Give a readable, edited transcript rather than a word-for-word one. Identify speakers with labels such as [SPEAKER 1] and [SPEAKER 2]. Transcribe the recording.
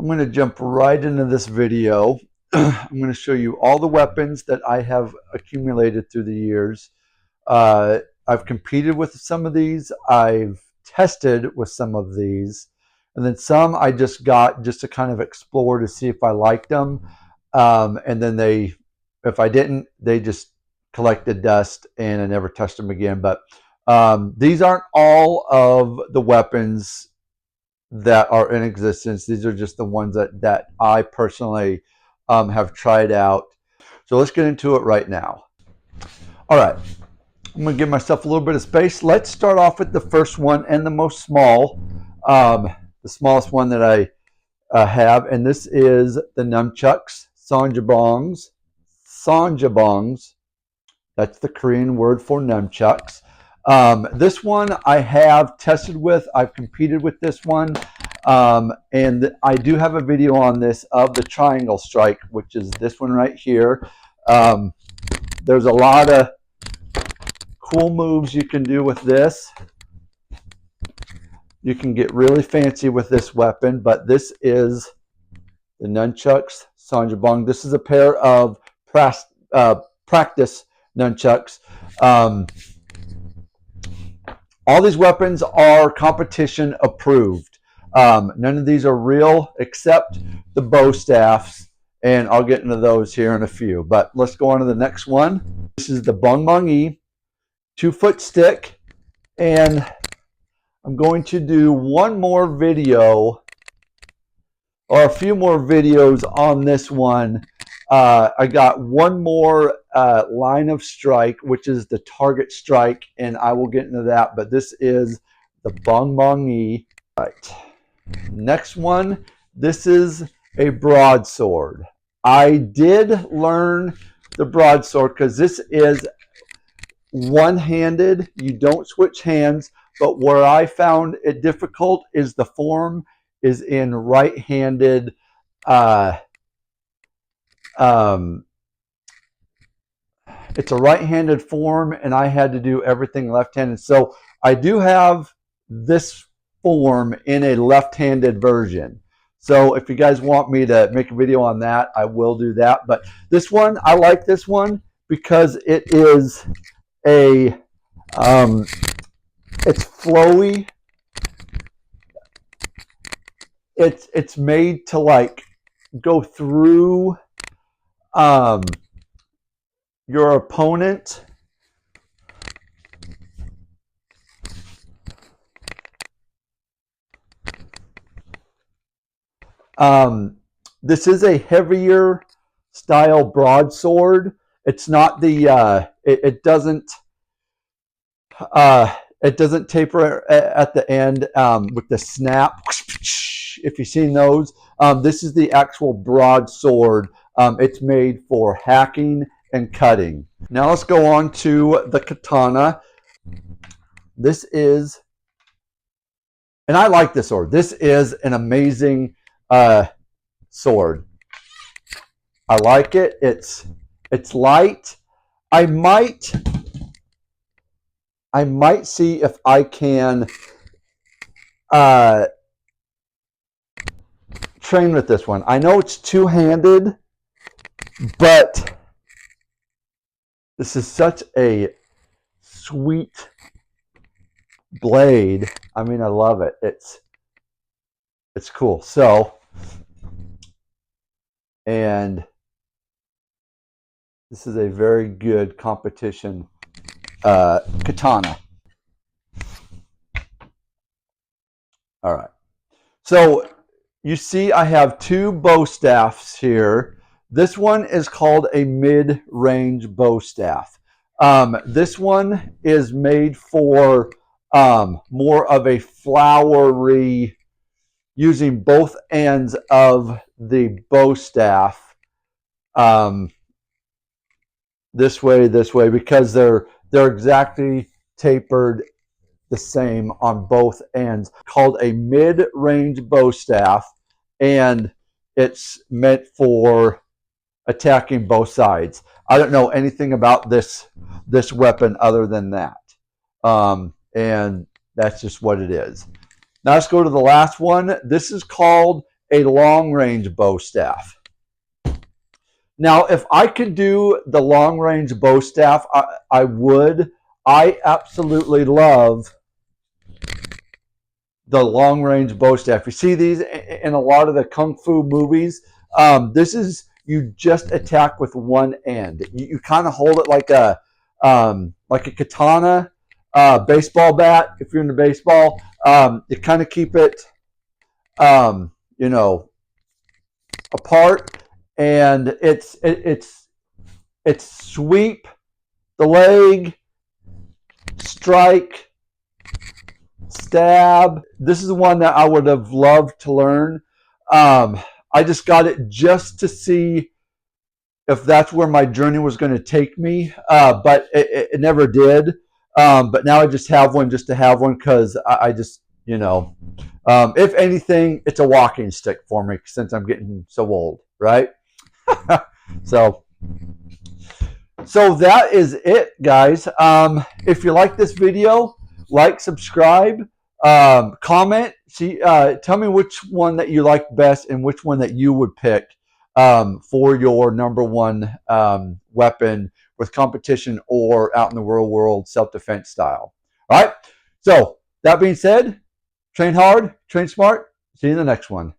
[SPEAKER 1] I'm going to jump right into this video. I'm going to show you all the weapons that I have accumulated through the years. I've competed with some of these. I've tested with some of these. And then some I just got just to kind of explore to see if I liked them. And then if I didn't, they just collected dust and I never touched them again. But these aren't all of the weapons that are in existence. These are just the ones that I personally have tried out. So let's get into it right now. All right, I'm going to give myself a little bit of space. Let's start off with the first one and the most small, the smallest one that I have, and this is the nunchucks, sanjabongs. That's the Korean word for nunchucks. This one I have tested with. I've competed with this one. And I do have a video on this of the triangle strike, which is this one right here. There's a lot of cool moves you can do with this. You can get really fancy with this weapon, but this is the nunchucks sanjabong. This is a pair of practice nunchucks. All these weapons are competition approved. None of these are real except the bow staffs, and I'll get into those here in a few. But let's go on to the next one. This is the bongbong-yi 2-foot stick, and I'm going to do one more video or a few more videos on this one. I got one more line of strike, which is the target strike, and I will get into that, but this is the bongbong-yi. Right. Next one, this is a broadsword. I did learn the broadsword because this is one-handed. You don't switch hands, but where I found it difficult is the form is in right-handed it's a right-handed form, and I had to do everything left-handed. So I do have this form in a left-handed version. So if you guys want me to make a video on that, I will do that. But this one, I like this one because it is a it's flowy. It's made to like go through your opponent. This is a heavier style broadsword. It's not the it doesn't taper at the end with the snap. If you've seen those, this is the actual broadsword. It's made for hacking and cutting. Now let's go on to the katana. This is, and I like this sword. This is an amazing sword. I like it. It's light. I might see if I can train with this one. I know it's two-handed, but this is such a sweet blade. I mean, I love it. It's cool. So, and this is a very good competition katana. All right. So you see I have two bow staffs here. This one is called a mid-range bow staff. This one is made for more of a flowery, using both ends of the bow staff this way, because they're exactly tapered the same on both ends. Called a mid-range bow staff, and it's meant for attacking both sides. I don't know anything about this weapon other than that, and that's just what it is. Now let's go to the last one. This is called a long-range bow staff. Now, if I could do the long-range bow staff, I would. I absolutely love the long-range bow staff. You see these in a lot of the kung fu movies. This is, you just attack with one end. You kind of hold it like a katana, baseball bat. If you're into baseball, you kind of keep it, you know, apart, and it's sweep the leg, strike, stab. This is one that I would have loved to learn. I just got it just to see if that's where my journey was going to take me, but it never did. But now I just have one just to have one, because I just, you know, if anything, it's a walking stick for me since I'm getting so old, right? So that is it, guys. If you like this video, like, subscribe, comment. Tell me which one that you like best and which one that you would pick for your number one weapon with competition or out in the real world self-defense style. All right. So that being said, train hard, train smart. See you in the next one.